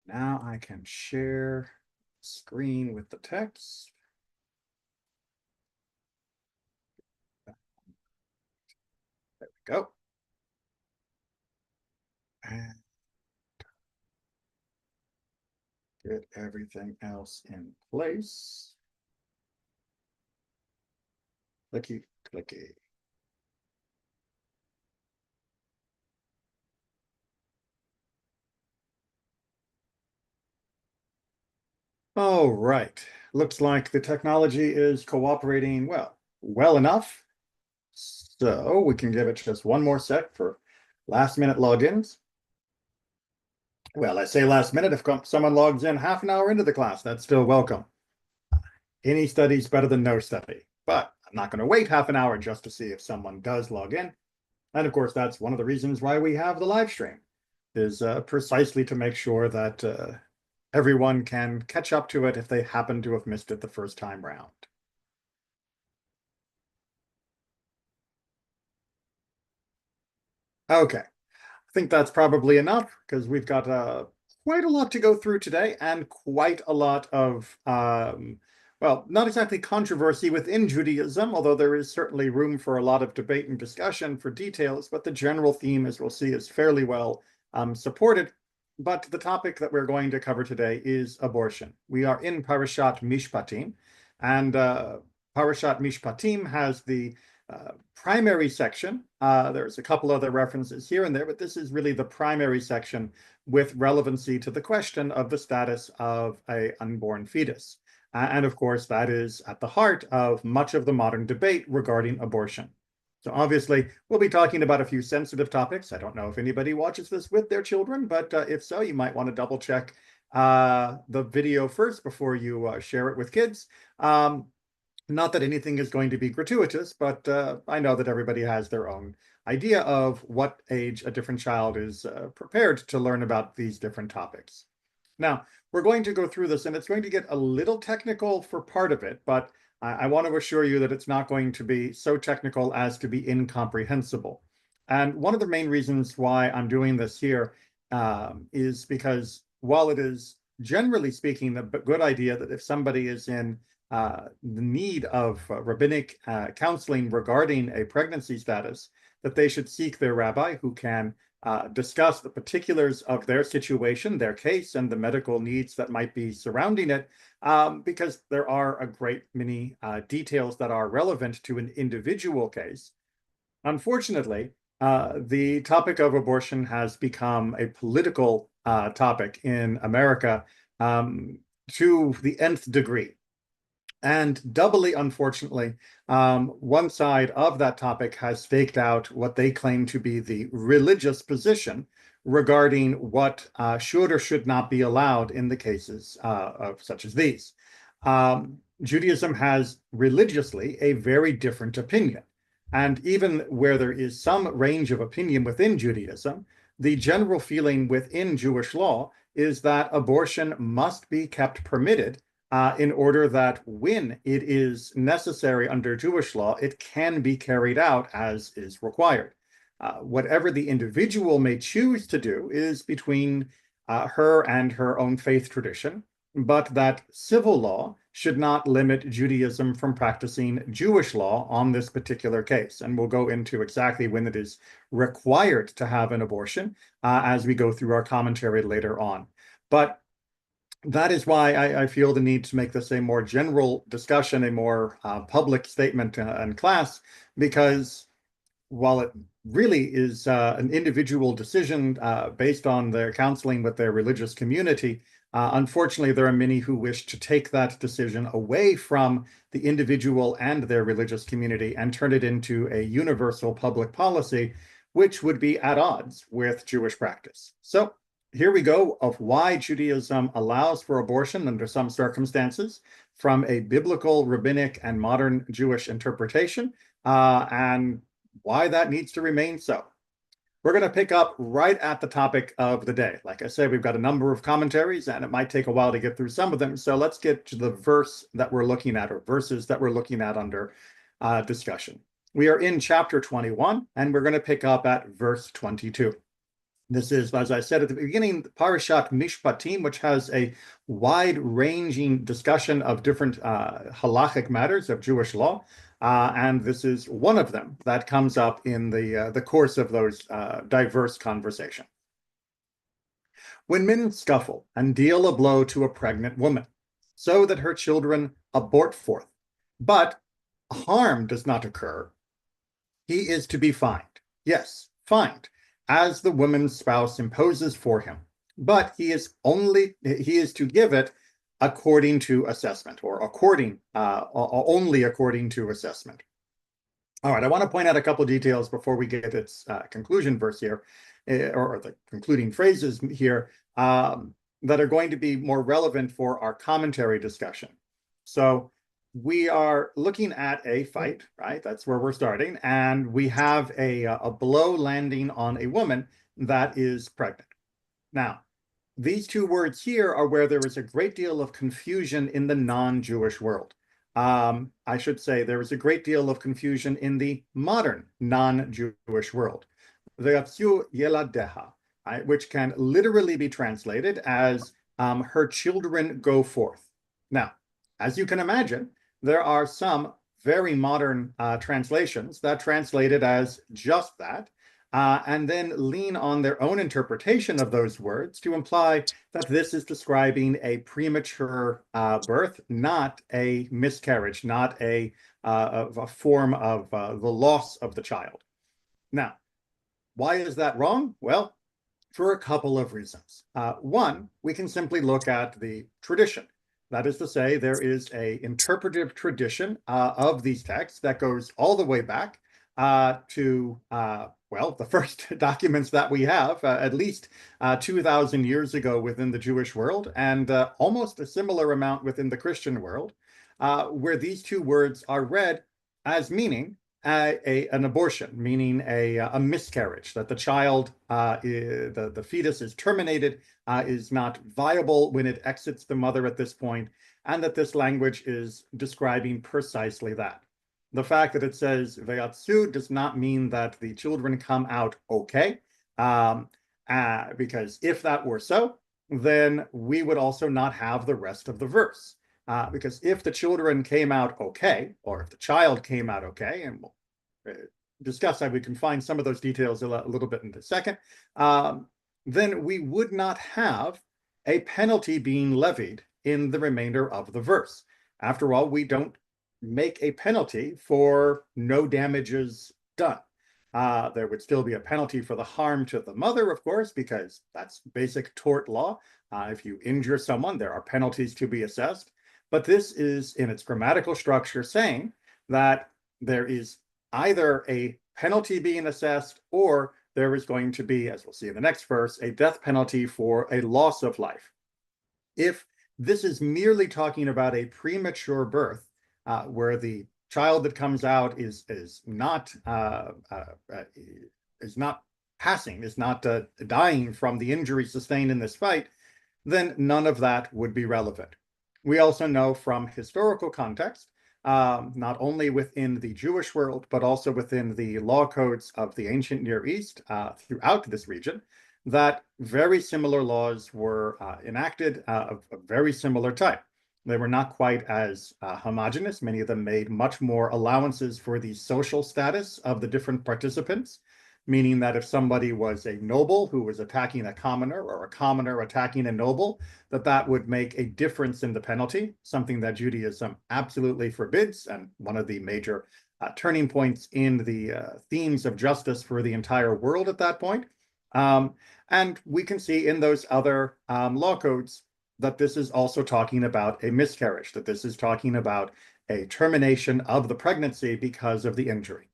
Now I can share screen with the text. There we go. And get everything else in place. Clicky, clicky. All right. Looks like the technology is cooperating well enough. So we can give it just one more sec for last minute logins. Well, I say last minute, if someone logs in half an hour into the class, that's still welcome. Any study's better than no study, but I'm not going to wait half an hour just to see if someone does log in. And of course, that's one of the reasons why we have the live stream, is precisely to make sure that everyone can catch up to it if they happen to have missed it the first time round. Okay, I think that's probably enough because we've got quite a lot to go through today and quite a lot of, well, not exactly controversy within Judaism, although there is certainly room for a lot of debate and discussion for details, but the general theme, as we'll see, is fairly well supported. But the topic that we're going to cover today is abortion. We are in Parashat Mishpatim, and Parashat Mishpatim has the primary section. There's a couple other references here and there, but this is really the primary section with relevancy to the question of the status of an unborn fetus. And of course, that is at the heart of much of the modern debate regarding abortion. So obviously, we'll be talking about a few sensitive topics. I don't know if anybody watches this with their children, but if so, you might want to double check the video first before you share it with kids. Not that anything is going to be gratuitous, but I know that everybody has their own idea of what age a different child is prepared to learn about these different topics. Now, we're going to go through this, and it's going to get a little technical for part of it, but I want to assure you that it's not going to be so technical as to be incomprehensible. And one of the main reasons why I'm doing this here is because while it is generally speaking a good idea that if somebody is in the need of rabbinic counseling regarding a pregnancy status, that they should seek their rabbi who can discuss the particulars of their situation, their case, and the medical needs that might be surrounding it, because there are a great many details that are relevant to an individual case. Unfortunately, the topic of abortion has become a political topic in America to the nth degree. And doubly unfortunately, one side of that topic has staked out what they claim to be the religious position regarding what should or should not be allowed in the cases of such as these. Judaism has religiously a very different opinion. And even where there is some range of opinion within Judaism, the general feeling within Jewish law is that abortion must be kept permitted in order that when it is necessary under Jewish law, it can be carried out as is required. Whatever the individual may choose to do is between her and her own faith tradition, but that civil law should not limit Judaism from practicing Jewish law on this particular case. And we'll go into exactly when it is required to have an abortion as we go through our commentary later on. But that is why I feel the need to make this a more general discussion, a more public statement in class, because while it really is an individual decision based on their counseling with their religious community, unfortunately, there are many who wish to take that decision away from the individual and their religious community and turn it into a universal public policy, which would be at odds with Jewish practice. So here we go of why Judaism allows for abortion under some circumstances from a biblical, rabbinic, and modern Jewish interpretation, and why that needs to remain so. We're going to pick up right at the topic of the day. Like I said, we've got a number of commentaries, and it might take a while to get through some of them. So let's get to the verse that we're looking at, or verses that we're looking at under discussion. We are in chapter 21, and we're going to pick up at verse 22. This is, as I said at the beginning, Parashat Mishpatim, which has a wide-ranging discussion of different halachic matters of Jewish law, and this is one of them that comes up in the course of those diverse conversations. When men scuffle and deal a blow to a pregnant woman, so that her children abort forth, but harm does not occur, he is to be fined. Yes, fined, as the woman's spouse imposes for him. But he is to give it according to assessment, or only according to assessment. All right, I want to point out a couple of details before we get its conclusion verse here, or the concluding phrases here, that are going to be more relevant for our commentary discussion. So we are looking at a fight, right? That's where we're starting. And we have a blow landing on a woman that is pregnant. Now, these two words here are where there is a great deal of confusion in the non-Jewish world. I should say there is a great deal of confusion in the modern non-Jewish world. Ve'atzu yeladeha, which can literally be translated as her children go forth. Now, as you can imagine, there are some very modern translations that translate it as just that, and then lean on their own interpretation of those words to imply that this is describing a premature birth, not a miscarriage, not a form of the loss of the child. Now, why is that wrong? Well, for a couple of reasons. One, we can simply look at the tradition. That is to say, there is an interpretive tradition of these texts that goes all the way back to, well, the first documents that we have, at least 2,000 years ago within the Jewish world, and almost a similar amount within the Christian world, where these two words are read as meaning an abortion, meaning a miscarriage, that the child, the fetus is terminated, is not viable when it exits the mother at this point, and that this language is describing precisely that. The fact that it says ve'atzu does not mean that the children come out okay, because if that were so, then we would also not have the rest of the verse. Because if the children came out okay, or if the child came out okay, and we'll discuss how we can find some of those details a little bit in a second, then we would not have a penalty being levied in the remainder of the verse. After all, we don't make a penalty for no damages done. There would still be a penalty for the harm to the mother, of course, because that's basic tort law. If you injure someone, there are penalties to be assessed. But this is, in its grammatical structure, saying that there is either a penalty being assessed, or there is going to be, as we'll see in the next verse, a death penalty for a loss of life. If this is merely talking about a premature birth, where the child that comes out is not passing, is not dying from the injury sustained in this fight, then none of that would be relevant. We also know from historical context, not only within the Jewish world, but also within the law codes of the ancient Near East throughout this region, that very similar laws were enacted of a very similar type. They were not quite as homogeneous. Many of them made much more allowances for the social status of the different participants, meaning that if somebody was a noble who was attacking a commoner, or a commoner attacking a noble, that would make a difference in the penalty, something that Judaism absolutely forbids, and one of the major turning points in the themes of justice for the entire world at that point. And we can see in those other law codes that this is also talking about a miscarriage, that this is talking about a termination of the pregnancy because of the injury.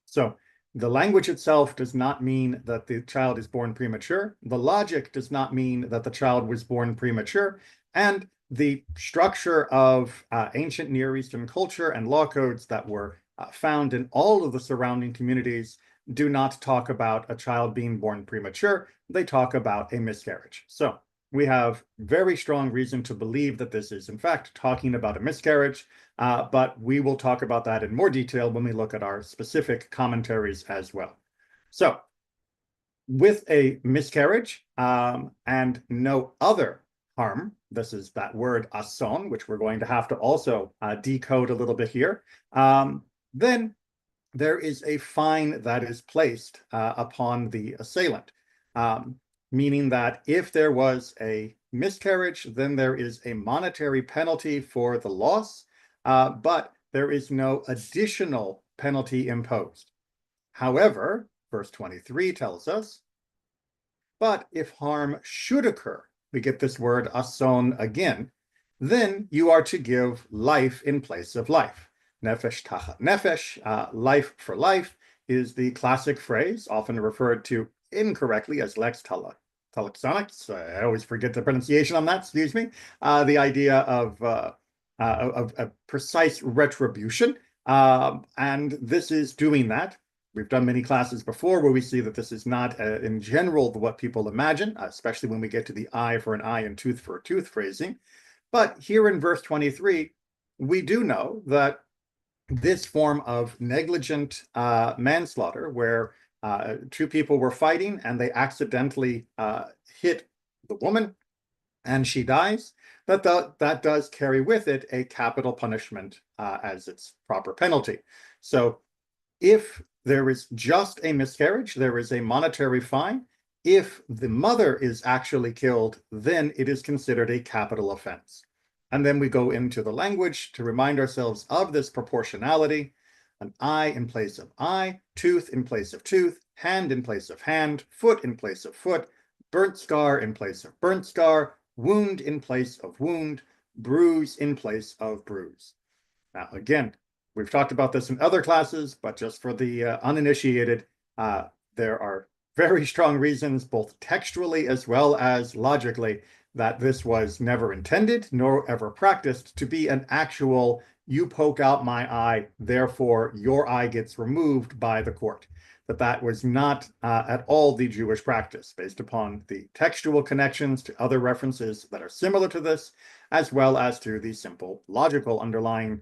So the language itself does not mean that the child is born premature. The logic does not mean that the child was born premature. And the structure of ancient Near Eastern culture and law codes that were found in all of the surrounding communities do not talk about a child being born premature. They talk about a miscarriage. So we have very strong reason to believe that this is, in fact, talking about a miscarriage, but we will talk about that in more detail when we look at our specific commentaries as well. So with a miscarriage and no other harm, this is that word ason, which we're going to have to also decode a little bit here, then there is a fine that is placed upon the assailant, um, meaning that if there was a miscarriage, then there is a monetary penalty for the loss, but there is no additional penalty imposed. However, verse 23 tells us, but if harm should occur, we get this word ason again, then you are to give life in place of life. Nefesh tachat nefesh, life for life, is the classic phrase, often referred to incorrectly as lex talionis. I always forget the pronunciation on that, excuse me. The idea of a precise retribution. And this is doing that. We've done many classes before where we see that this is not, in general, what people imagine, especially when we get to the eye for an eye and tooth for a tooth phrasing. But here in verse 23, we do know that this form of negligent manslaughter, where two people were fighting and they accidentally hit the woman and she dies, that does carry with it a capital punishment as its proper penalty. So if there is just a miscarriage, there is a monetary fine. If the mother is actually killed, then it is considered a capital offense. And then we go into the language to remind ourselves of this proportionality: an eye in place of eye, tooth in place of tooth, hand in place of hand, foot in place of foot, burnt scar in place of burnt scar, wound in place of wound, bruise in place of bruise. Now, again, we've talked about this in other classes, but just for the uninitiated, there are very strong reasons, both textually as well as logically, that this was never intended nor ever practiced to be an actual, you poke out my eye, therefore your eye gets removed by the court. That was not at all the Jewish practice, based upon the textual connections to other references that are similar to this, as well as to the simple logical underlying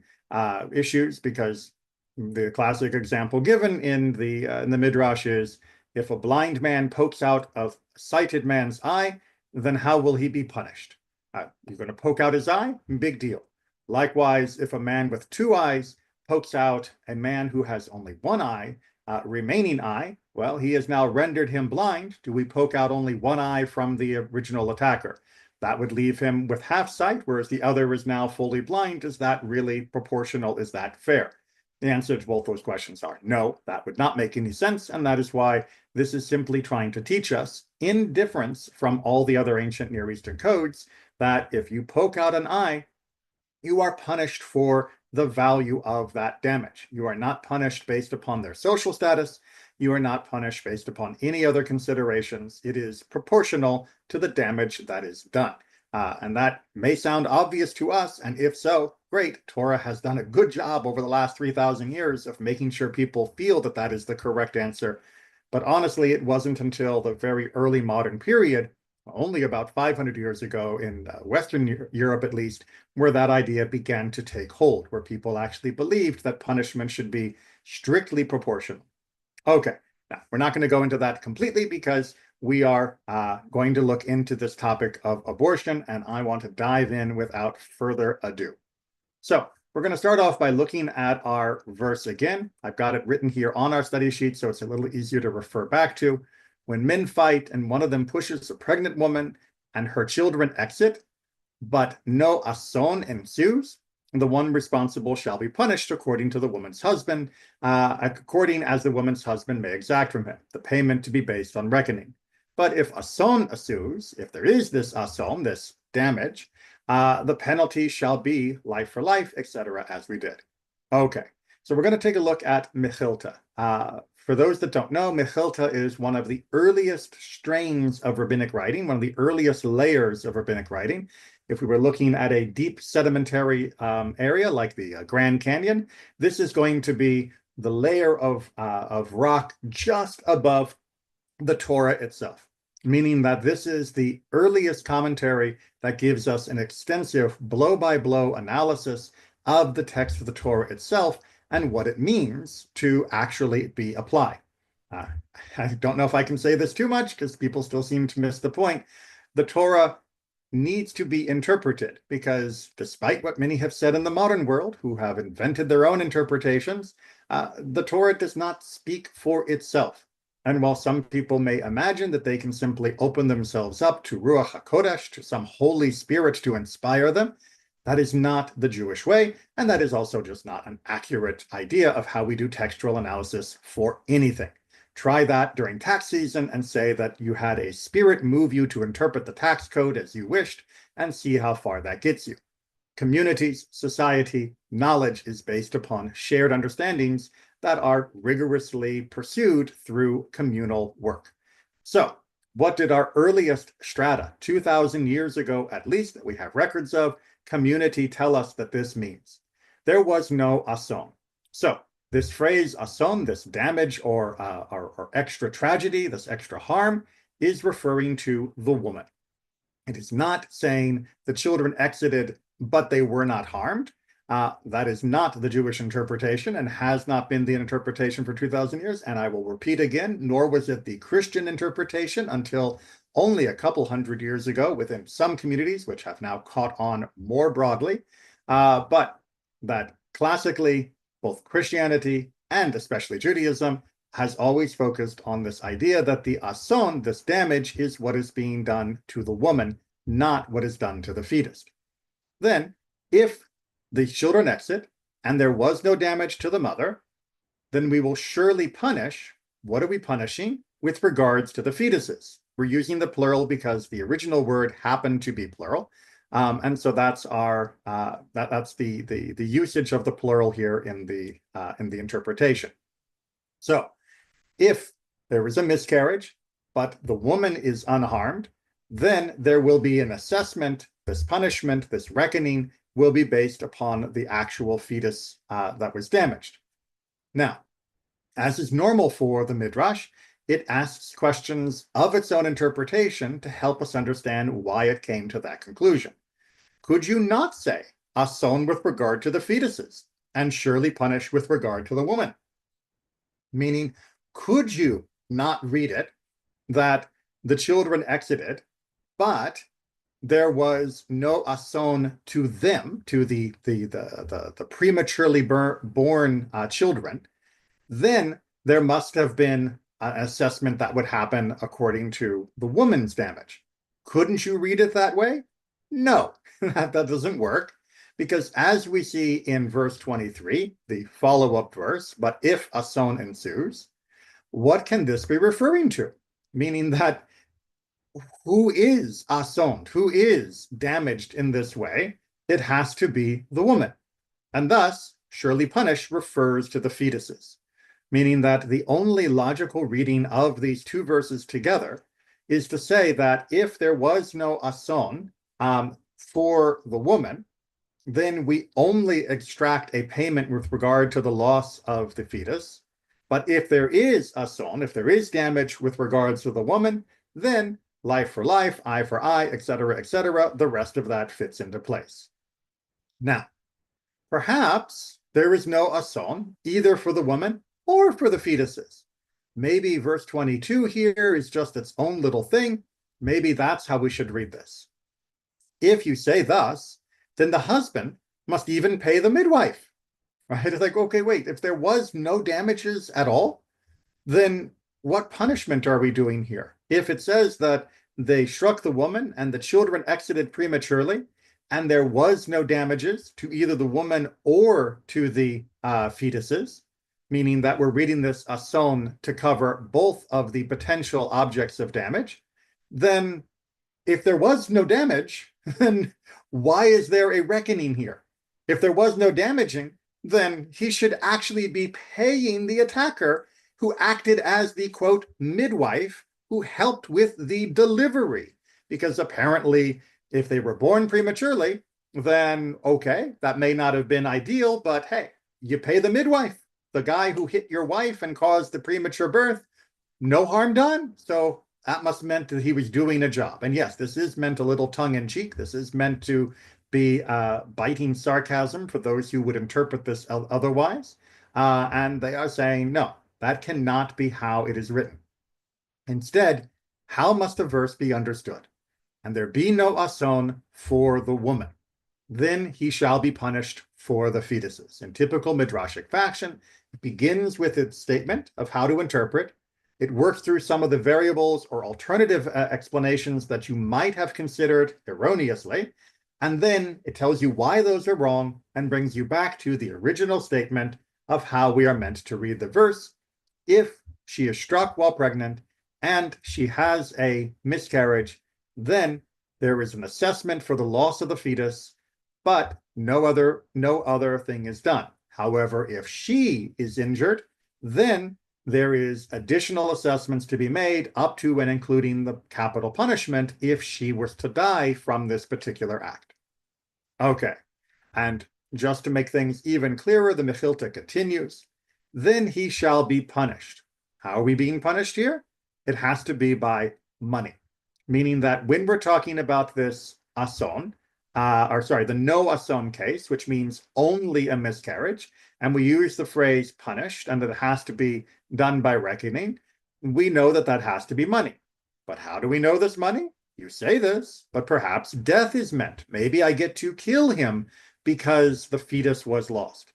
issues, because the classic example given in the Midrash is, if a blind man pokes out a sighted man's eye, then how will he be punished? You're going to poke out his eye? Big deal. Likewise, if a man with two eyes pokes out a man who has only one eye, remaining eye, well, he has now rendered him blind. Do we poke out only one eye from the original attacker? That would leave him with half sight, whereas the other is now fully blind. Is that really proportional? Is that fair? The answer to both those questions are no, that would not make any sense. And that is why this is simply trying to teach us, in difference from all the other ancient Near Eastern codes, that if you poke out an eye, you are punished for the value of that damage. You are not punished based upon their social status. You are not punished based upon any other considerations. It is proportional to the damage that is done. And that may sound obvious to us, and if so, great. Torah has done a good job over the last 3,000 years of making sure people feel that that is the correct answer. But honestly, it wasn't until the very early modern period, only about 500 years ago in Western Europe at least, where that idea began to take hold, where people actually believed that punishment should be strictly proportional. Okay, now we're not going to go into that completely because we are going to look into this topic of abortion, and I want to dive in without further ado. So we're going to start off by looking at our verse again. I've got it written here on our study sheet, so it's a little easier to refer back to. When men fight and one of them pushes a pregnant woman and her children exit, but no ason ensues, the one responsible shall be punished according to the woman's husband, according as the woman's husband may exact from him, the payment to be based on reckoning. But if ason ensues, if there is this ason, this damage, the penalty shall be life for life, etc., as we did. Okay, so we're going to take a look at Mechilta. For those that don't know, Mechilta is one of the earliest strains of rabbinic writing, one of the earliest layers of rabbinic writing. If we were looking at a deep sedimentary area like the Grand Canyon, this is going to be the layer of rock just above the Torah itself, meaning that this is the earliest commentary that gives us an extensive blow-by-blow analysis of the text of the Torah itself and what it means to actually be applied. Uh, I don't know if I can say this too much because people still seem to miss the point. The Torah needs to be interpreted because, despite what many have said in the modern world, who have invented their own interpretations, the Torah does not speak for itself. And while some people may imagine that they can simply open themselves up to Ruach HaKodesh, to some Holy Spirit to inspire them, that is not the Jewish way, and that is also just not an accurate idea of how we do textual analysis for anything. Try that during tax season and say that you had a spirit move you to interpret the tax code as you wished and see how far that gets you. Communities, society, knowledge is based upon shared understandings that are rigorously pursued through communal work. So, what did our earliest strata, 2,000 years ago at least, that we have records of, community tell us that this means? There was no ason. So, this phrase ason, this damage or extra tragedy, this extra harm, is referring to the woman. It is not saying the children exited, but they were not harmed. That is not the Jewish interpretation and has not been the interpretation for 2,000 years. And I will repeat again, nor was it the Christian interpretation until only a couple hundred years ago within some communities, which have now caught on more broadly. But that classically, both Christianity and especially Judaism has always focused on this idea that the ason, this damage, is what is being done to the woman, not what is done to the fetus. Then, if the children exit and there was no damage to the mother, then we will surely punish. What are we punishing with regards to the fetuses? We're using the plural because the original word happened to be plural. And so that's our that's the usage of the plural here in the interpretation. So if there is a miscarriage, but the woman is unharmed, then there will be an assessment. This punishment, this reckoning, will be based upon the actual fetus that was damaged. Now, as is normal for the Midrash, it asks questions of its own interpretation to help us understand why it came to that conclusion. Could you not say ason with regard to the fetuses and surely punish with regard to the woman? Meaning, could you not read it that the children exited, but there was no ason to them, to the prematurely born children? Then there must have been an assessment that would happen according to the woman's damage. Couldn't you read it that way? No, that doesn't work, because as we see in verse 23, the follow-up verse, but if ason ensues, what can this be referring to? Meaning that who is asoned, who is damaged in this way? It has to be the woman. And thus, surely punish refers to the fetuses, meaning that the only logical reading of these two verses together is to say that if there was no ason for the woman, then we only extract a payment with regard to the loss of the fetus. But if there is ason, if there is damage with regards to the woman, then life for life, eye for eye, etc., the rest of that fits into place. Now, perhaps there is no ason either for the woman or for the fetuses. Maybe verse 22 here is just its own little thing. Maybe that's how we should read this. If you say thus, then the husband must even pay the midwife, right? It's like, okay, wait, if there was no damages at all, then what punishment are we doing here? If it says that they struck the woman and the children exited prematurely, and there was no damages to either the woman or to the fetuses, meaning that we're reading this ason to cover both of the potential objects of damage, then if there was no damage, then why is there a reckoning here? If there was no damaging, then he should actually be paying the attacker who acted as the, quote, midwife who helped with the delivery. Because apparently, if they were born prematurely, then okay, that may not have been ideal, but hey, you pay the midwife, the guy who hit your wife and caused the premature birth, no harm done. So that must have meant that he was doing a job. And yes, this is meant a little tongue-in-cheek. This is meant to be biting sarcasm for those who would interpret this otherwise. And they are saying, no, That cannot be how it is written. Instead, how must the verse be understood? And there be no ason for the woman. Then he shall be punished for the fetuses. In typical midrashic fashion, it begins with its statement of how to interpret. It works through some of the variables or alternative explanations that you might have considered erroneously, and then it tells you why those are wrong and brings you back to the original statement of how we are meant to read the verse. If she is struck while pregnant and she has a miscarriage, then there is an assessment for the loss of the fetus, but no other thing is done. However, if she is injured, then there is additional assessments to be made up to and including the capital punishment if she was to die from this particular act. Okay, and just to make things even clearer, the Mechilta continues, then he shall be punished. How are we being punished here? It has to be by money, meaning that when we're talking about this ason, the no ason case, which means only a miscarriage, and we use the phrase punished, and it has to be done by reckoning, we know that that has to be money. But how do we know this money? You say this, but perhaps death is meant. Maybe I get to kill him because the fetus was lost.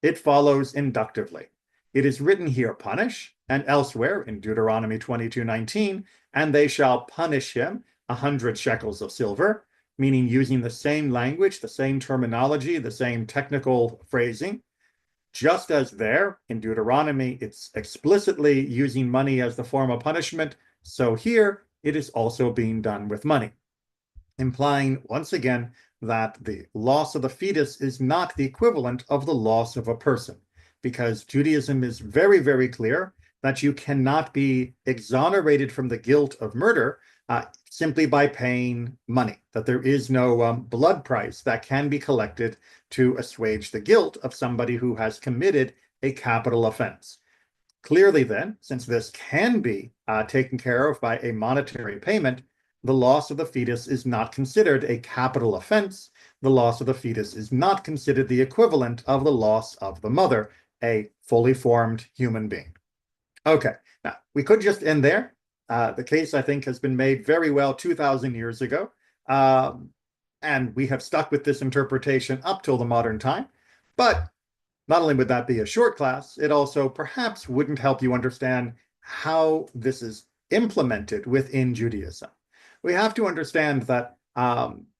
It follows inductively. It is written here, punish, and elsewhere in Deuteronomy 22:19, and they shall punish him 100 shekels of silver, meaning using the same language, the same terminology, the same technical phrasing. Just as there in Deuteronomy, it's explicitly using money as the form of punishment, so here it is also being done with money, implying once again that the loss of the fetus is not the equivalent of the loss of a person, because Judaism is very, very clear that you cannot be exonerated from the guilt of murder simply by paying money, that there is no blood price that can be collected to assuage the guilt of somebody who has committed a capital offense. Clearly then, since this can be taken care of by a monetary payment, the loss of the fetus is not considered a capital offense. The loss of the fetus is not considered the equivalent of the loss of the mother, a fully formed human being. Okay, now we could just end there. The case, I think, has been made very well 2,000 years ago. And we have stuck with this interpretation up till the modern time. But not only would that be a short class, it also perhaps wouldn't help you understand how this is implemented within Judaism. We have to understand that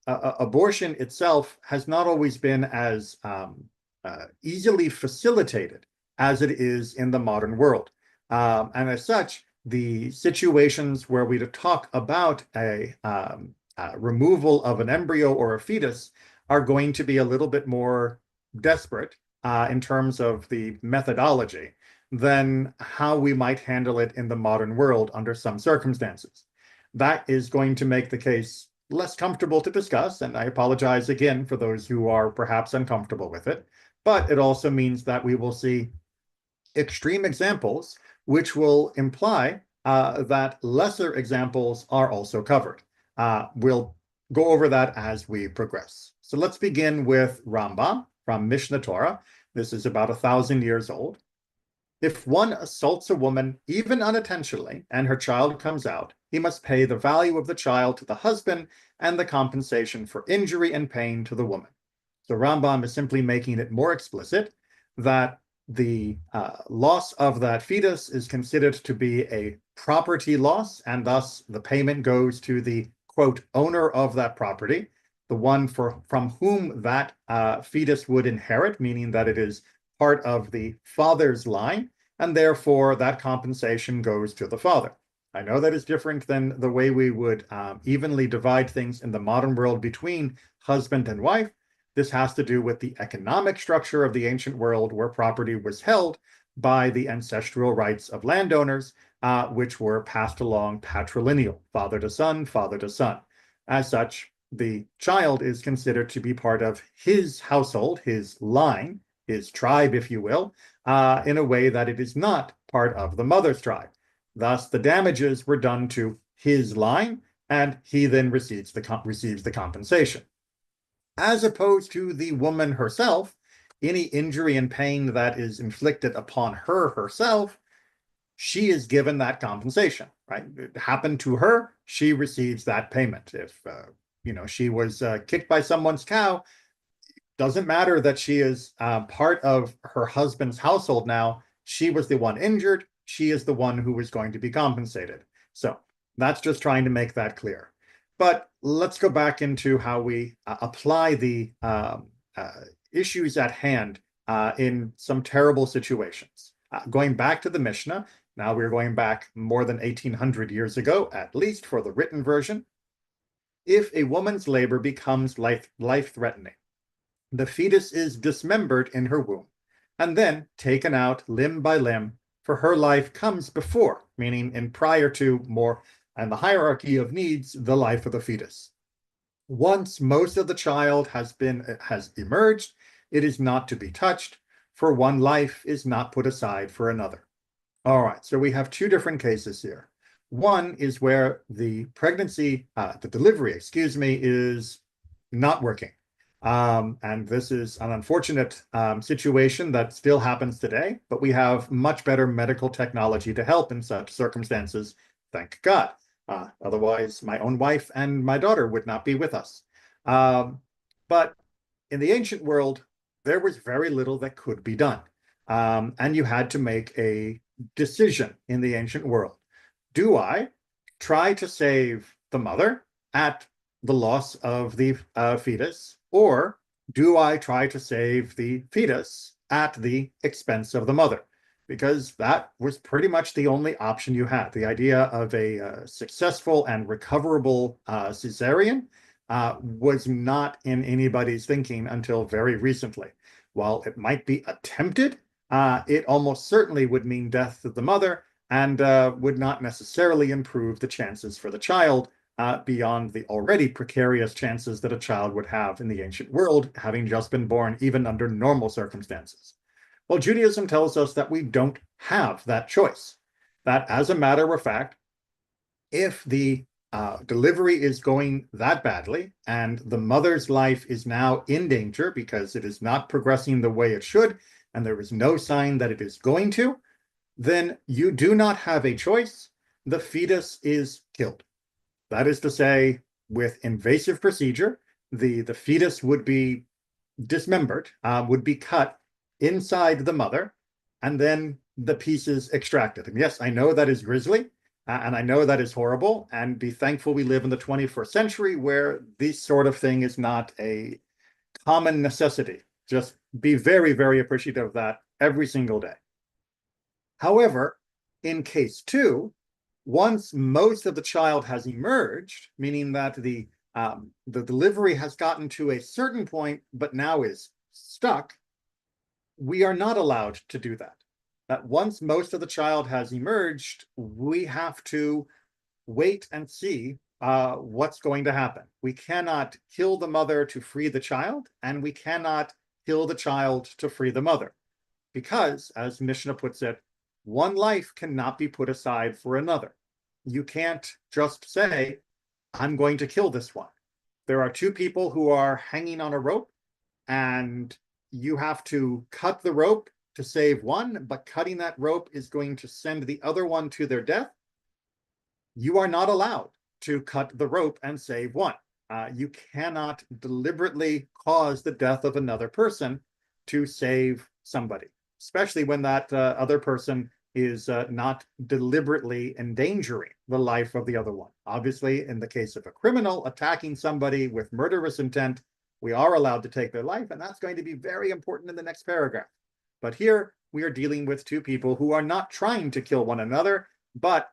abortion itself has not always been as easily facilitated as it is in the modern world. And as such, the situations where we talk about a removal of an embryo or a fetus are going to be a little bit more desperate in terms of the methodology than how we might handle it in the modern world under some circumstances. That is going to make the case less comfortable to discuss, and I apologize again for those who are perhaps uncomfortable with it, but it also means that we will see extreme examples which will imply that lesser examples are also covered. We'll go over that as we progress. So let's begin with Rambam from Mishnah Torah. This is about 1,000 years old. If one assaults a woman, even unintentionally, and her child comes out, he must pay the value of the child to the husband and the compensation for injury and pain to the woman. So Rambam is simply making it more explicit that the loss of that fetus is considered to be a property loss, and thus the payment goes to the, quote, owner of that property, the one from whom that fetus would inherit, meaning that it is part of the father's line, and therefore that compensation goes to the father. I know that is different than the way we would evenly divide things in the modern world between husband and wife. This has to do with the economic structure of the ancient world where property was held by the ancestral rights of landowners, which were passed along patrilineal, father to son, father to son. As such, the child is considered to be part of his household, his line, his tribe, if you will, in a way that it is not part of the mother's tribe. Thus, the damages were done to his line, and he then receives the compensation. As opposed to the woman herself, any injury and pain that is inflicted upon her herself she is given that compensation, right? It happened to her, she receives that payment. If she was kicked by someone's cow, doesn't matter that she is part of her husband's household now. She was the one injured. She is the one who was going to be compensated. So that's just trying to make that clear. But let's go back into how we apply the issues at hand in some terrible situations. Going back to the Mishnah, now we're going back more than 1800 years ago, at least for the written version. If a woman's labor becomes life-threatening, the fetus is dismembered in her womb and then taken out limb by limb, for her life comes before, meaning in prior to more and the hierarchy of needs, the life of the fetus. Once most of the child has emerged, it is not to be touched, for one life is not put aside for another. All right, so we have two different cases here. One is where the delivery, is not working. And this is an unfortunate situation that still happens today, but we have much better medical technology to help in such circumstances, thank God. Otherwise, my own wife and my daughter would not be with us. But in the ancient world, there was very little that could be done. And you had to make a decision in the ancient world. Do I try to save the mother at the loss of the fetus, or do I try to save the fetus at the expense of the mother? Because that was pretty much the only option you had. The idea of a successful and recoverable cesarean was not in anybody's thinking until very recently. While it might be attempted, it almost certainly would mean death to the mother and would not necessarily improve the chances for the child beyond the already precarious chances that a child would have in the ancient world, having just been born, even under normal circumstances. Well, Judaism tells us that we don't have that choice. That, as a matter of fact, if the delivery is going that badly and the mother's life is now in danger because it is not progressing the way it should, and there is no sign that it is going to, then you do not have a choice. The fetus is killed. That is to say, with invasive procedure, the fetus would be dismembered, would be cut inside the mother, and then the pieces extracted. And yes, I know that is grisly, and I know that is horrible, and be thankful we live in the 21st century where this sort of thing is not a common necessity. Just be very, very appreciative of that every single day. However, in case two, once most of the child has emerged, meaning that the delivery has gotten to a certain point, but now is stuck, we are not allowed to do that. That once most of the child has emerged, we have to wait and see what's going to happen. We cannot kill the mother to free the child, and we cannot kill the child to free the mother. Because, as Mishnah puts it, one life cannot be put aside for another. You can't just say, I'm going to kill this one. There are two people who are hanging on a rope, and you have to cut the rope to save one, but cutting that rope is going to send the other one to their death. You are not allowed to cut the rope and save one. You cannot deliberately cause the death of another person to save somebody, especially when that other person is not deliberately endangering the life of the other one. Obviously, in the case of a criminal attacking somebody with murderous intent, we are allowed to take their life, and that's going to be very important in the next paragraph. But here, we are dealing with two people who are not trying to kill one another, but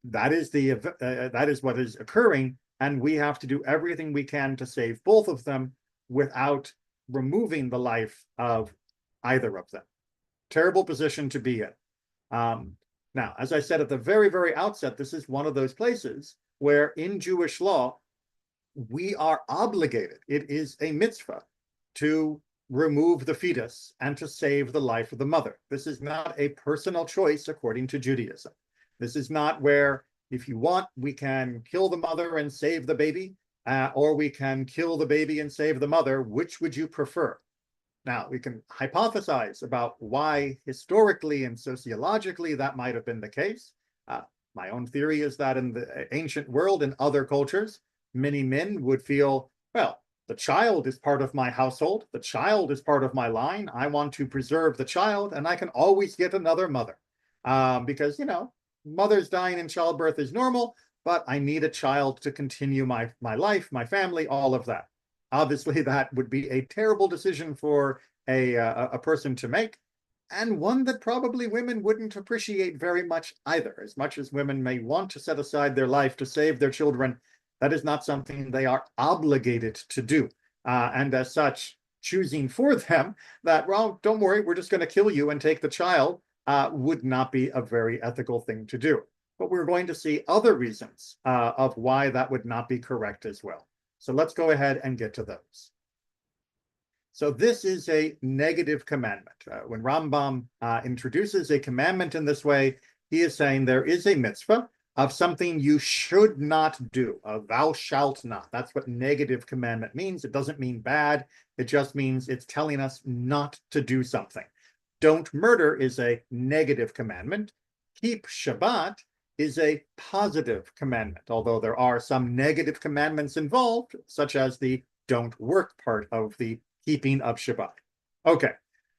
that is what is occurring, and we have to do everything we can to save both of them without removing the life of either of them. Terrible position to be in. Now, as I said at the very, very outset, this is one of those places where in Jewish law, we are obligated, it is a mitzvah, to remove the fetus and to save the life of the mother. This is not a personal choice according to Judaism. This is not where, if you want, we can kill the mother and save the baby, or we can kill the baby and save the mother. Which would you prefer? Now, we can hypothesize about why historically and sociologically that might have been the case. Uh, my own theory is that in the ancient world, in other cultures, many men would feel, well, the child is part of my household. The child is part of my line. I want to preserve the child, and I can always get another mother. Because, mothers dying in childbirth is normal, but I need a child to continue my life, my family, all of that. Obviously, that would be a terrible decision for a person to make, and one that probably women wouldn't appreciate very much either. As much as women may want to set aside their life to save their children, that is not something they are obligated to do. And as such, choosing for them that, well, don't worry, we're just going to kill you and take the child would not be a very ethical thing to do. But we're going to see other reasons of why that would not be correct as well. So let's go ahead and get to those. So this is a negative commandment. When Rambam introduces a commandment in this way, he is saying there is a mitzvah of something you should not do, thou shalt not. That's what negative commandment means. It doesn't mean bad. It just means it's telling us not to do something. Don't murder is a negative commandment. Keep Shabbat is a positive commandment, although there are some negative commandments involved, such as the don't work part of the keeping of Shabbat. Okay,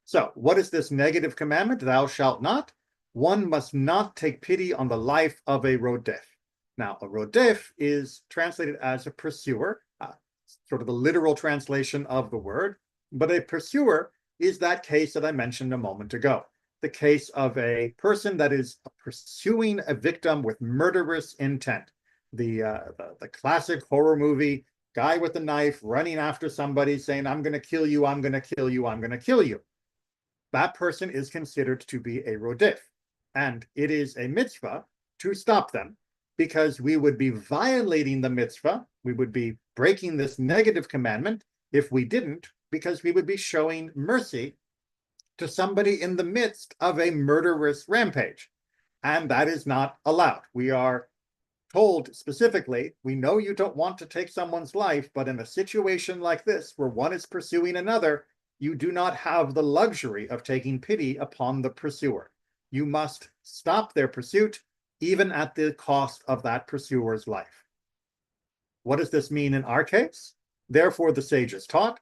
so what is this negative commandment? Thou shalt not. One must not take pity on the life of a rodef. Now, a rodef is translated as a pursuer, sort of the literal translation of the word, but a pursuer is that case that I mentioned a moment ago. The case of a person that is pursuing a victim with murderous intent. The classic horror movie, guy with a knife running after somebody saying, I'm going to kill you, I'm going to kill you, I'm going to kill you. That person is considered to be a rodef. And it is a mitzvah to stop them, because we would be violating the mitzvah. We would be breaking this negative commandment if we didn't, because we would be showing mercy to somebody in the midst of a murderous rampage. And that is not allowed. We are told specifically, we know you don't want to take someone's life, but in a situation like this, where one is pursuing another, you do not have the luxury of taking pity upon the pursuer. You must stop their pursuit, even at the cost of that pursuer's life. What does this mean in our case? Therefore, the sages taught,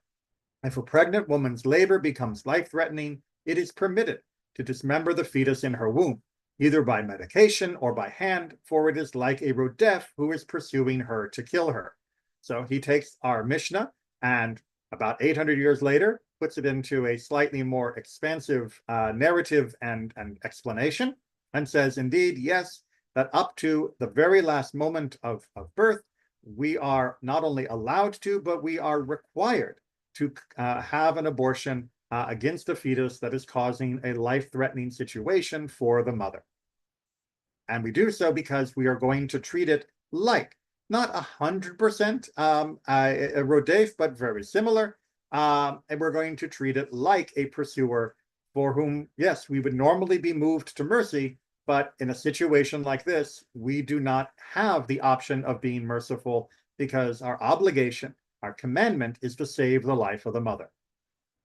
if a pregnant woman's labor becomes life-threatening, it is permitted to dismember the fetus in her womb, either by medication or by hand, for it is like a rodef who is pursuing her to kill her. So he takes our Mishnah and about 800 years later, puts it into a slightly more expansive narrative and explanation, and says, indeed, yes, that up to the very last moment of birth, we are not only allowed to, but we are required to have an abortion against a fetus that is causing a life-threatening situation for the mother. And we do so because we are going to treat it like, not 100% a rodef, but very similar. And we're going to treat it like a pursuer for whom, yes, we would normally be moved to mercy, but in a situation like this, we do not have the option of being merciful, because our obligation, our commandment, is to save the life of the mother.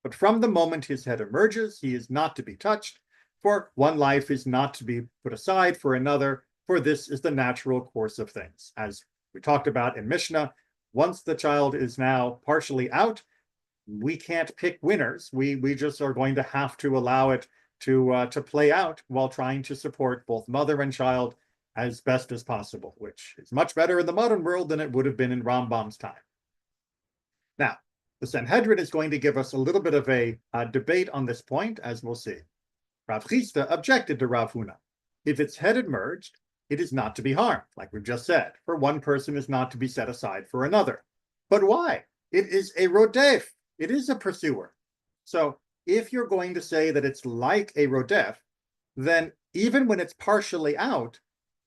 But from the moment his head emerges, he is not to be touched, for one life is not to be put aside for another, for this is the natural course of things. As we talked about in Mishnah, once the child is now partially out, we can't pick winners. We just are going to have to allow it to play out while trying to support both mother and child as best as possible, which is much better in the modern world than it would have been in Rambam's time. Now, the Sanhedrin is going to give us a little bit of a debate on this point, as we'll see. Rav Chisda objected to Rav Huna. If its head emerged, it is not to be harmed, like we've just said, for one person is not to be set aside for another. But why? It is a rodef. It is a pursuer. So if you're going to say that it's like a rodef, then even when it's partially out,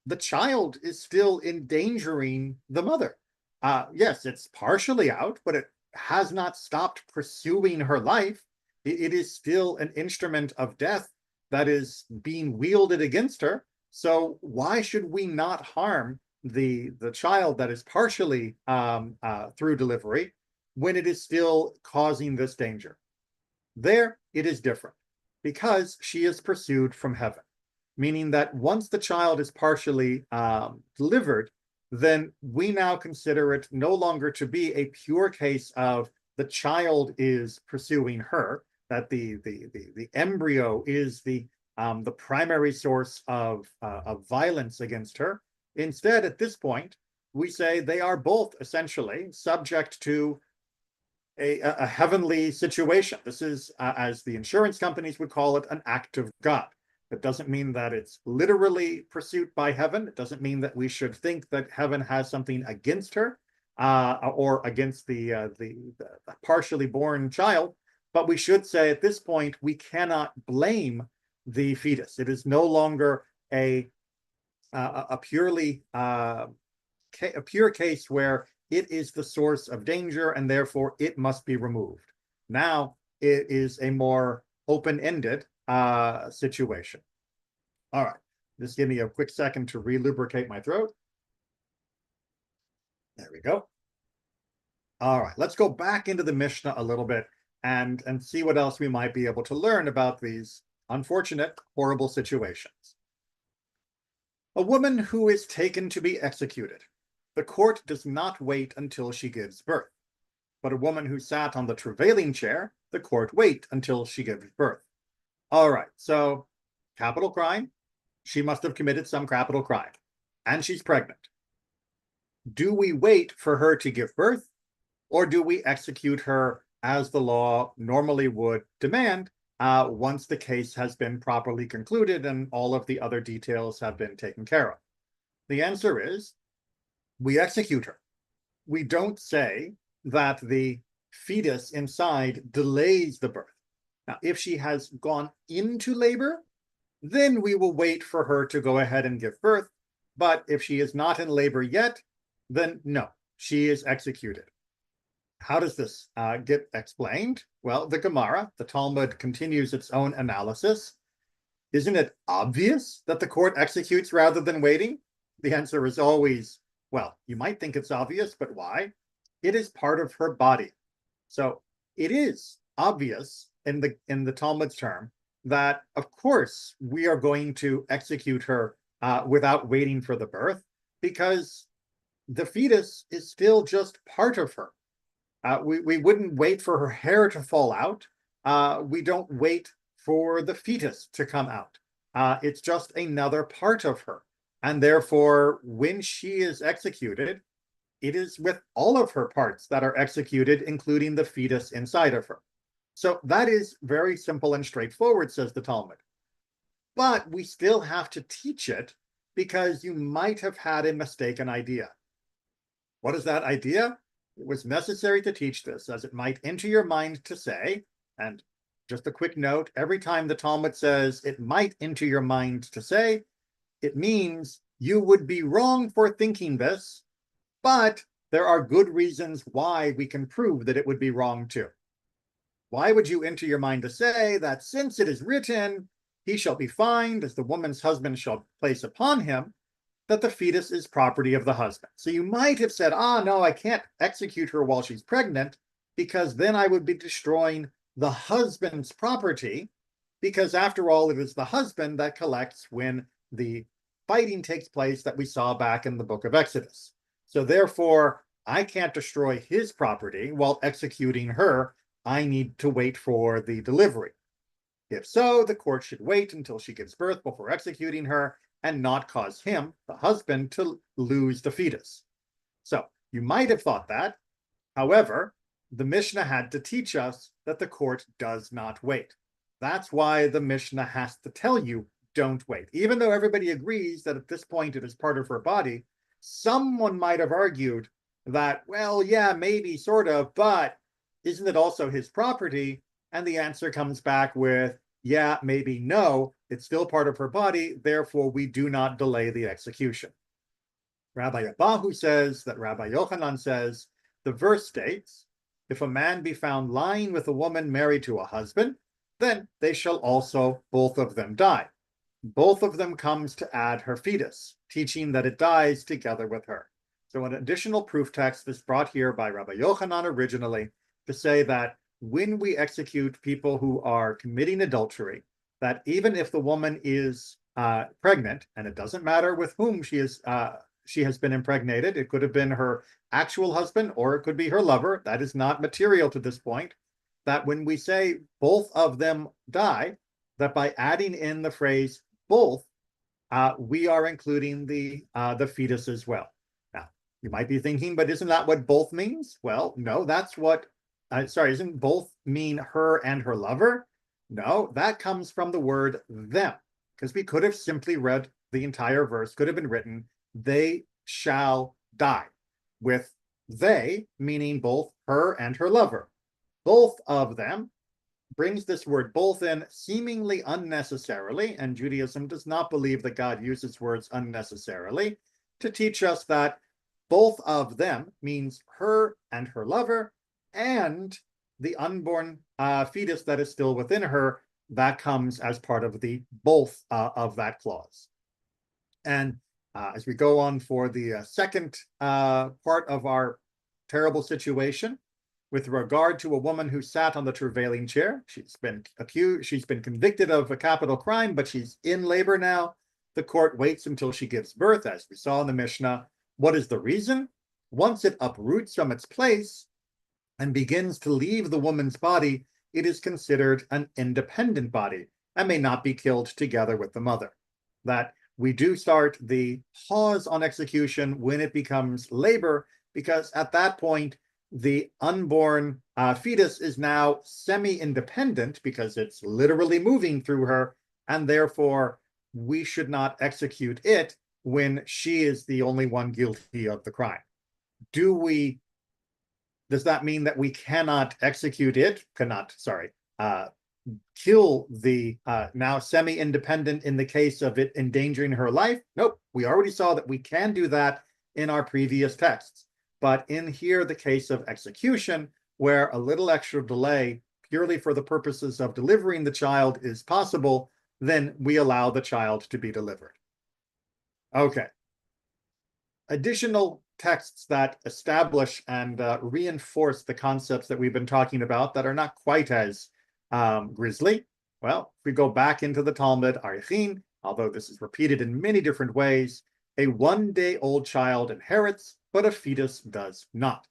the child is still endangering the mother. Yes, it's partially out, but it has not stopped pursuing her life. It is still an instrument of death that is being wielded against her. So why should we not harm the child that is partially through delivery when it is still causing this danger? There, it is different because she is pursued from heaven, meaning that once the child is partially delivered, then we now consider it no longer to be a pure case of the child is pursuing her, that the embryo is the primary source of violence against her. Instead, at this point, we say they are both essentially subject to a heavenly situation. This is, as the insurance companies would call it, an act of God. It doesn't mean that it's literally pursuit by heaven. It doesn't mean that we should think that heaven has something against her or against the partially born child. But we should say at this point, we cannot blame the fetus. It is no longer a purely a pure case where it is the source of danger and therefore it must be removed. Now it is a more open-ended situation. All right, just give me a quick second to re-lubricate my throat. There we go. All right, let's go back into the Mishnah a little bit and see what else we might be able to learn about these unfortunate, horrible situations. A woman who is taken to be executed. The court does not wait until she gives birth. But a woman who sat on the travailing chair, the court wait until she gives birth. All right, so capital crime. She must have committed some capital crime. And she's pregnant. Do we wait for her to give birth? Or do we execute her as the law normally would demand once the case has been properly concluded and all of the other details have been taken care of? The answer is we execute her. We don't say that the fetus inside delays the birth. Now, if she has gone into labor, then we will wait for her to go ahead and give birth. But if she is not in labor yet, then no, she is executed. How does this get explained? Well, the Gemara, the Talmud, continues its own analysis. Isn't it obvious that the court executes rather than waiting? The answer is always, well, you might think it's obvious, but why? It is part of her body. So it is obvious in the Talmud's term that, of course, we are going to execute her without waiting for the birth, because the fetus is still just part of her. We wouldn't wait for her hair to fall out. We don't wait for the fetus to come out. It's just another part of her. And therefore, when she is executed, it is with all of her parts that are executed, including the fetus inside of her. So that is very simple and straightforward, says the Talmud. But we still have to teach it because you might have had a mistaken idea. What is that idea? It was necessary to teach this, as it might enter your mind to say, and just a quick note, every time the Talmud says it might enter your mind to say, it means you would be wrong for thinking this, but there are good reasons why we can prove that it would be wrong too. Why would you enter your mind to say that since it is written, he shall be fined as the woman's husband shall place upon him, that the fetus is property of the husband? So you might have said, no, I can't execute her while she's pregnant, because then I would be destroying the husband's property, because after all, it is the husband that collects when the fighting takes place that we saw back in the book of Exodus. So therefore, I can't destroy his property while executing her. I need to wait for the delivery. If so, the court should wait until she gives birth before executing her and not cause him, the husband, to lose the fetus. So you might have thought that. However, the Mishnah had to teach us that the court does not wait. That's why the Mishnah has to tell you, don't wait. Even though everybody agrees that at this point it is part of her body, someone might have argued that, well, yeah, maybe, sort of, but isn't it also his property? And the answer comes back with, yeah, maybe, no, it's still part of her body, therefore we do not delay the execution. Rabbi Abahu says that Rabbi Yochanan says, the verse states, if a man be found lying with a woman married to a husband, then they shall also both of them die. Both of them comes to add her fetus, teaching that it dies together with her. So an additional proof text is brought here by Rabbi Yochanan originally to say that when we execute people who are committing adultery, that even if the woman is pregnant, and it doesn't matter with whom she has been impregnated, it could have been her actual husband or it could be her lover, that is not material to this point, that when we say both of them die, that by adding in the phrase both, we are including the fetus as well. Now, you might be thinking, but isn't that what both means? Well, no, that's what, sorry, isn't both mean her and her lover? No, that comes from the word them, because we could have simply read the entire verse, could have been written, they shall die, with they meaning both her and her lover. Both of them brings this word both in seemingly unnecessarily, and Judaism does not believe that God uses words unnecessarily, to teach us that both of them means her and her lover, and the unborn fetus that is still within her, that comes as part of the both of that clause. And as we go on for the second part of our terrible situation, with regard to a woman who sat on the travailing chair, she's been convicted of a capital crime, but she's in labor now. The court waits until she gives birth, as we saw in the Mishnah. What is the reason? Once it uproots from its place and begins to leave the woman's body, it is considered an independent body and may not be killed together with the mother. That we do start the pause on execution when it becomes labor, because at that point, the unborn fetus is now semi-independent because it's literally moving through her, and therefore we should not execute it when she is the only one guilty of the crime. Does that mean that we cannot execute it? Kill the now semi-independent in the case of it endangering her life? Nope, we already saw that we can do that in our previous texts. But in here, the case of execution, where a little extra delay purely for the purposes of delivering the child is possible, then we allow the child to be delivered. Okay. Additional texts that establish and reinforce the concepts that we've been talking about that are not quite as grisly. Well, if we go back into the Talmud, Arichin, although this is repeated in many different ways, a one-day-old child inherits, but a fetus does not.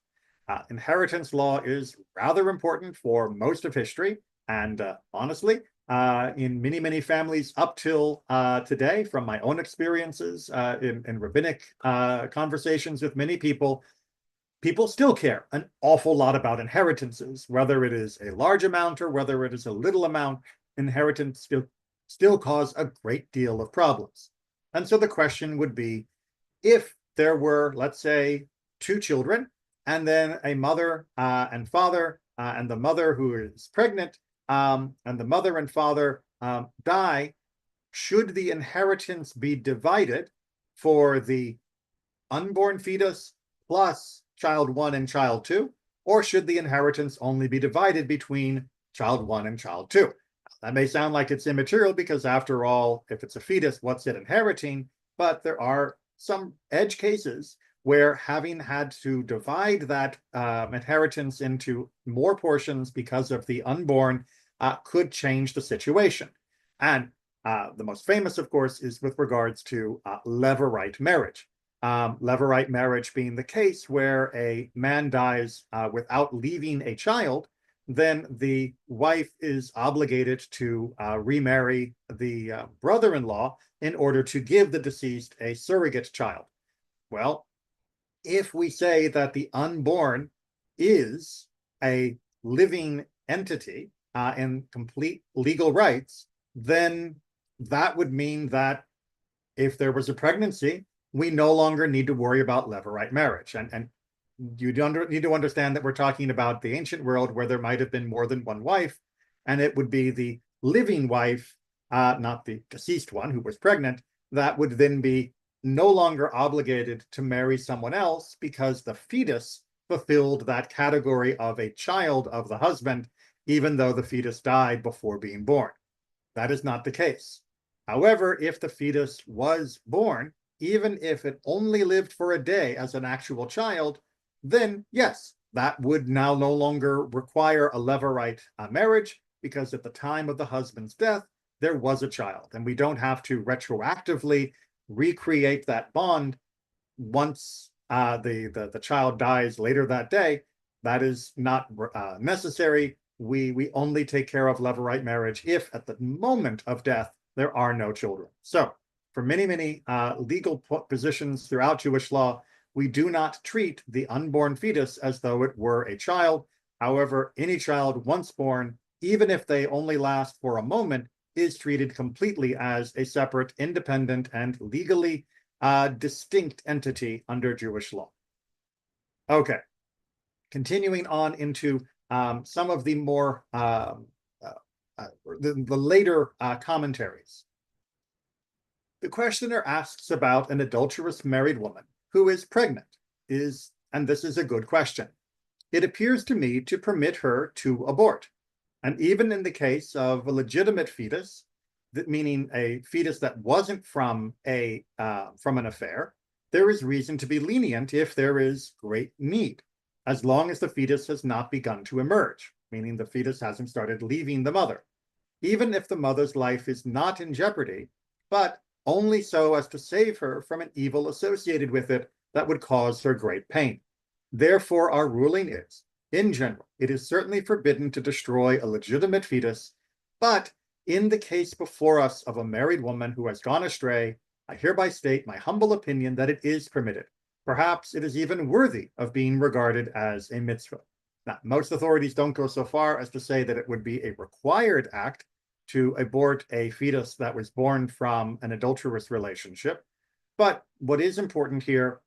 Inheritance law is rather important for most of history, and honestly, in many, many families up till today, from my own experiences in rabbinic conversations with many people, people still care an awful lot about inheritances, whether it is a large amount or whether it is a little amount. Inheritance still cause a great deal of problems. And so the question would be, if there were, let's say, two children, and then a mother and father, and the mother who is pregnant, and the mother and father die, should the inheritance be divided for the unborn fetus plus child 1 and child 2, or should the inheritance only be divided between child 1 and child 2? That may sound like it's immaterial because, after all, if it's a fetus, what's it inheriting? But there are some edge cases where, having had to divide that inheritance into more portions because of the unborn, could change the situation. And the most famous, of course, is with regards to levirate marriage. Levirate marriage being the case where a man dies without leaving a child, then the wife is obligated to remarry the brother-in-law in order to give the deceased a surrogate child. Well, if we say that the unborn is a living entity in complete legal rights, then that would mean that if there was a pregnancy, we no longer need to worry about levirate marriage. And you need to understand that we're talking about the ancient world where there might have been more than one wife, and it would be the living wife, not the deceased one who was pregnant, that would then be no longer obligated to marry someone else because the fetus fulfilled that category of a child of the husband, even though the fetus died before being born. That is not the case. However, if the fetus was born, even if it only lived for a day as an actual child, then yes, that would now no longer require a levirate marriage, because at the time of the husband's death, there was a child, and we don't have to retroactively recreate that bond once the child dies later that day. That is not necessary. We only take care of levirate marriage if at the moment of death there are no children. So for many legal positions throughout Jewish law, we do not treat the unborn fetus as though it were a child. However, any child once born, even if they only last for a moment, is treated completely as a separate, independent, and legally distinct entity under Jewish law. Okay, continuing on into some of the more the later commentaries. The questioner asks about an adulterous married woman who is pregnant. And this is a good question. It appears to me to permit her to abort. And even in the case of a legitimate fetus, meaning a fetus that wasn't from an affair, there is reason to be lenient if there is great need, as long as the fetus has not begun to emerge, meaning the fetus hasn't started leaving the mother, even if the mother's life is not in jeopardy, but only so as to save her from an evil associated with it that would cause her great pain. Therefore, our ruling is, in general, it is certainly forbidden to destroy a legitimate fetus, but in the case before us of a married woman who has gone astray, I hereby state my humble opinion that it is permitted. Perhaps it is even worthy of being regarded as a mitzvah. Now, most authorities don't go so far as to say that it would be a required act to abort a fetus that was born from an adulterous relationship. But what is important here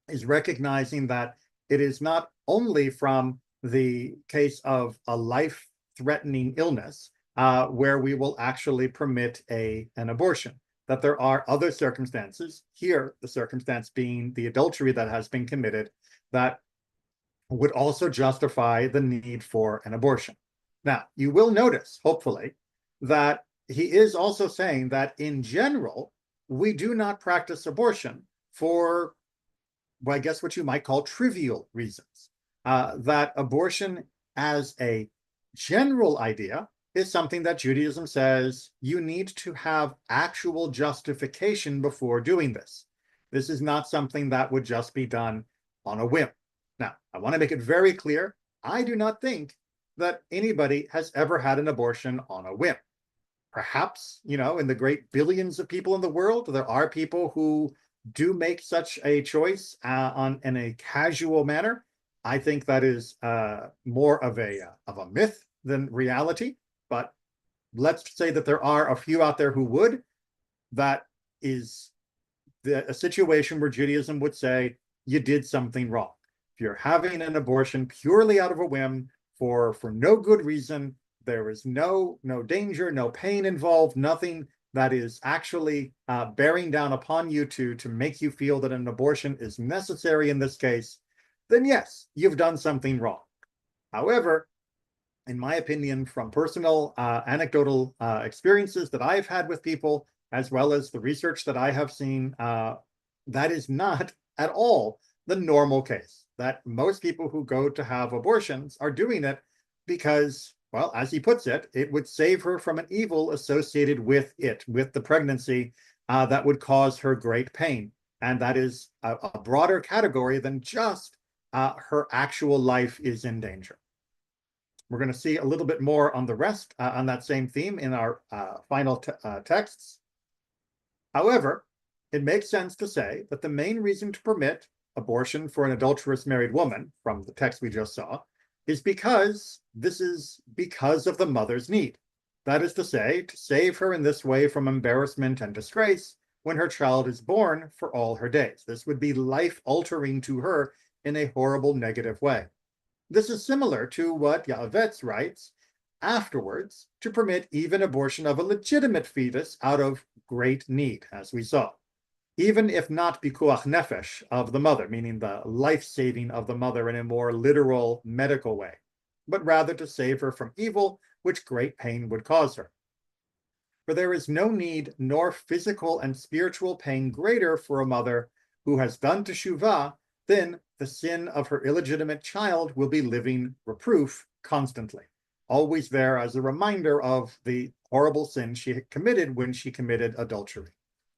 is recognizing that it is not only from the case of a life-threatening illness where we will actually permit an abortion, that there are other circumstances, here the circumstance being the adultery that has been committed, that would also justify the need for an abortion. Now, you will notice, hopefully, that he is also saying that in general, we do not practice abortion for, well, I guess what you might call trivial reasons. That abortion as a general idea is something that Judaism says you need to have actual justification before doing this. This is not something that would just be done on a whim. Now, I want to make it very clear, I do not think that anybody has ever had an abortion on a whim. Perhaps, in the great billions of people in the world, there are people who do make such a choice in a casual manner. I think that is more of a myth than reality. But let's say that there are a few out there who would. That is a situation where Judaism would say you did something wrong. If you're having an abortion purely out of a whim for no good reason, there is no danger, no pain involved, nothing that is actually bearing down upon you to make you feel that an abortion is necessary in this case, then yes, you've done something wrong. However, in my opinion, from personal anecdotal experiences that I've had with people, as well as the research that I have seen, that is not at all the normal case. That most people who go to have abortions are doing it because, well, as he puts it, it would save her from an evil associated with the pregnancy that would cause her great pain. And that is a broader category than just her actual life is in danger. We're going to see a little bit more on the rest on that same theme in our final texts. However, it makes sense to say that the main reason to permit abortion for an adulterous married woman, from the text we just saw, is because of the mother's need. That is to say, to save her in this way from embarrassment and disgrace when her child is born for all her days. This would be life-altering to her in a horrible negative way. This is similar to what Yavetz writes afterwards, to permit even abortion of a legitimate fetus out of great need, as we saw, even if not pikuach nefesh of the mother, meaning the life-saving of the mother in a more literal medical way, but rather to save her from evil, which great pain would cause her. For there is no need nor physical and spiritual pain greater for a mother who has done teshuvah than the sin of her illegitimate child will be living reproof constantly, always there as a reminder of the horrible sin she had committed when she committed adultery.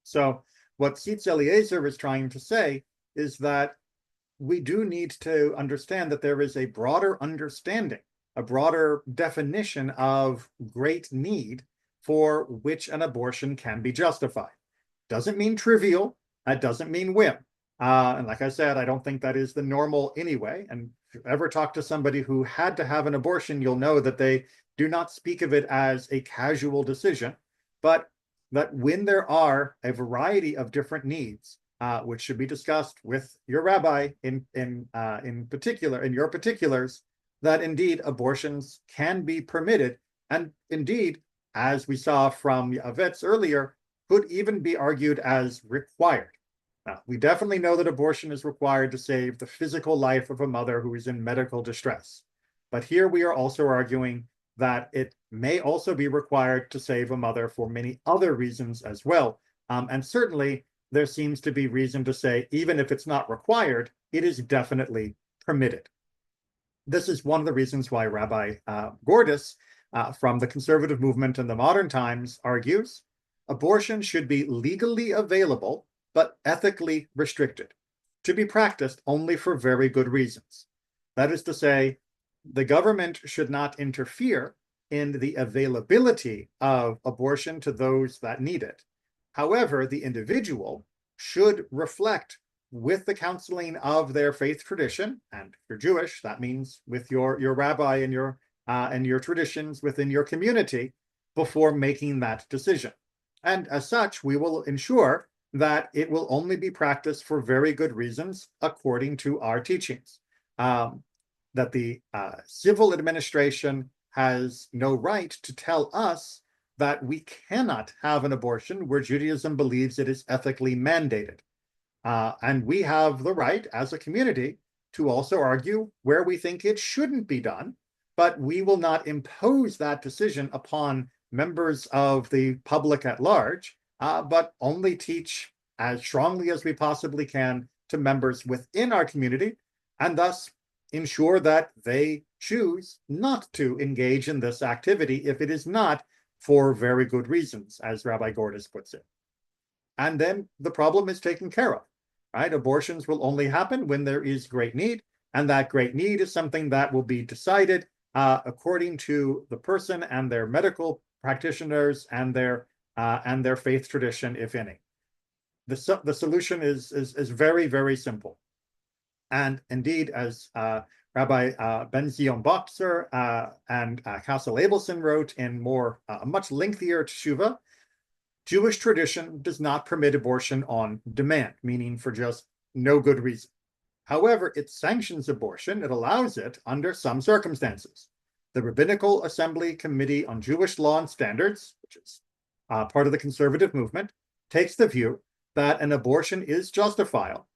So what Tzitz Eliezer is trying to say is that we do need to understand that there is a broader understanding, a broader definition of great need for which an abortion can be justified. Doesn't mean trivial, that doesn't mean whim. And like I said, I don't think that is the normal anyway. And if you ever talk to somebody who had to have an abortion, you'll know that they do not speak of it as a casual decision, but that when there are a variety of different needs, which should be discussed with your rabbi in particular, in your particulars, that indeed abortions can be permitted, and indeed, as we saw from Yavetz earlier, could even be argued as required. Now, we definitely know that abortion is required to save the physical life of a mother who is in medical distress. But here we are also arguing that it may also be required to save a mother for many other reasons as well. And certainly there seems to be reason to say, even if it's not required, it is definitely permitted. This is one of the reasons why Rabbi Gordis from the conservative movement in the modern times argues abortion should be legally available, but ethically restricted, to be practiced only for very good reasons. That is to say, the government should not interfere in the availability of abortion to those that need it. However, the individual should reflect with the counseling of their faith tradition, and if you're Jewish, that means with your rabbi and your traditions within your community before making that decision. And as such, we will ensure that it will only be practiced for very good reasons according to our teachings. That the civil administration has no right to tell us that we cannot have an abortion where Judaism believes it is ethically mandated. And we have the right as a community to also argue where we think it shouldn't be done, but we will not impose that decision upon members of the public at large, but only teach as strongly as we possibly can to members within our community, and thus ensure that they choose not to engage in this activity if it is not for very good reasons, as Rabbi Gordis puts it. And then the problem is taken care of, right? Abortions will only happen when there is great need, and that great need is something that will be decided according to the person and their medical practitioners and their faith tradition, if any. The solution is very, very simple. And indeed, as Rabbi Ben Zion Boxer and Kassel Abelson wrote in a much lengthier teshuva, Jewish tradition does not permit abortion on demand, meaning for just no good reason. However, it sanctions abortion, it allows it under some circumstances. The Rabbinical Assembly Committee on Jewish Law and Standards, which is part of the conservative movement, takes the view that an abortion is justifiable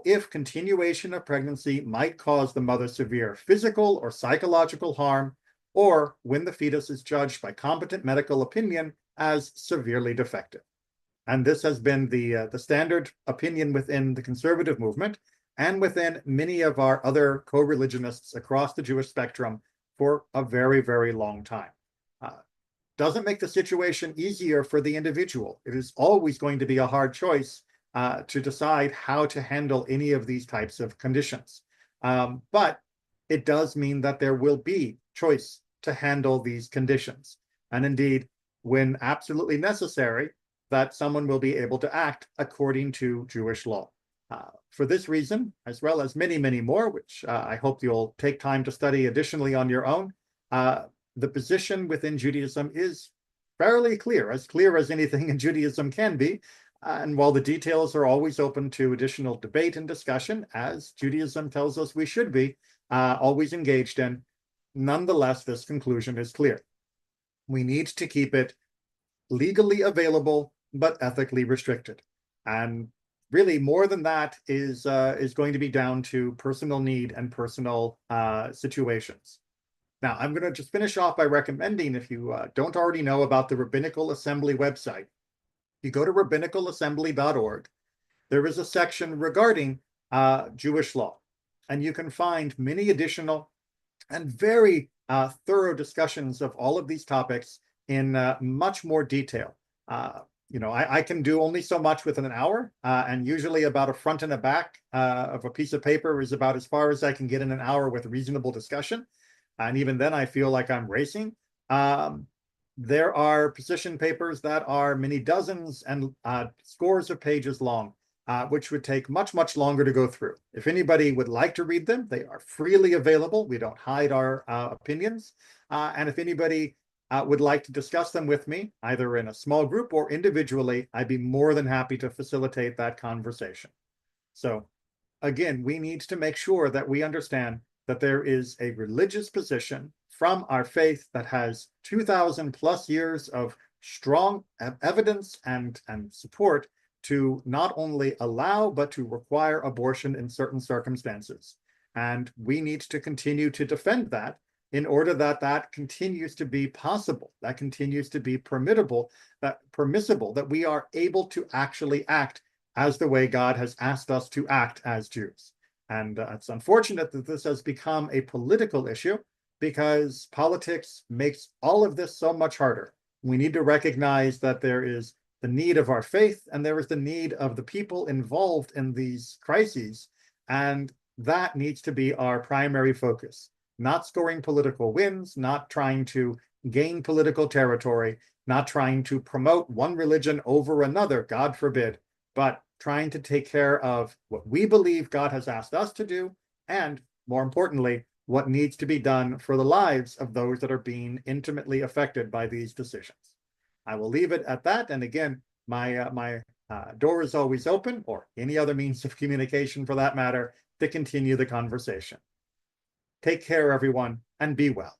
if continuation of pregnancy might cause the mother severe physical or psychological harm, or when the fetus is judged by competent medical opinion as severely defective. And this has been the standard opinion within the conservative movement and within many of our other co-religionists across the Jewish spectrum for a very, very long time. Doesn't make the situation easier for the individual. It is always going to be a hard choice to decide how to handle any of these types of conditions. But it does mean that there will be choice to handle these conditions. And indeed, when absolutely necessary, that someone will be able to act according to Jewish law. For this reason, as well as many, many more, which I hope you'll take time to study additionally on your own, the position within Judaism is fairly clear as anything in Judaism can be. And while the details are always open to additional debate and discussion, as Judaism tells us we should be always engaged in, nonetheless, this conclusion is clear. We need to keep it legally available, but ethically restricted. And really, more than that is going to be down to personal need and personal situations. Now, I'm going to just finish off by recommending, if you don't already know about the Rabbinical Assembly website, you go to rabbinicalassembly.org. There is a section regarding Jewish law. And you can find many additional and very thorough discussions of all of these topics in much more detail. I can do only so much within an hour, and usually about a front and a back of a piece of paper is about as far as I can get in an hour with reasonable discussion. And even then, I feel like I'm racing. There are position papers that are many dozens and scores of pages long, which would take much, much longer to go through. If anybody would like to read them, they are freely available. We don't hide our opinions. And if anybody would like to discuss them with me, either in a small group or individually, I'd be more than happy to facilitate that conversation. So again, we need to make sure that we understand that there is a religious position from our faith that has 2,000 plus years of strong evidence and support to not only allow, but to require abortion in certain circumstances. And we need to continue to defend that in order that that continues to be possible, that continues to be permissible, that we are able to actually act as the way God has asked us to act as Jews. And it's unfortunate that this has become a political issue because politics makes all of this so much harder. We need to recognize that there is the need of our faith and there is the need of the people involved in these crises. And that needs to be our primary focus, not scoring political wins, not trying to gain political territory, not trying to promote one religion over another, God forbid, but trying to take care of what we believe God has asked us to do, and more importantly, what needs to be done for the lives of those that are being intimately affected by these decisions. I will leave it at that. And again, my door is always open, or any other means of communication for that matter, to continue the conversation. Take care, everyone, and be well.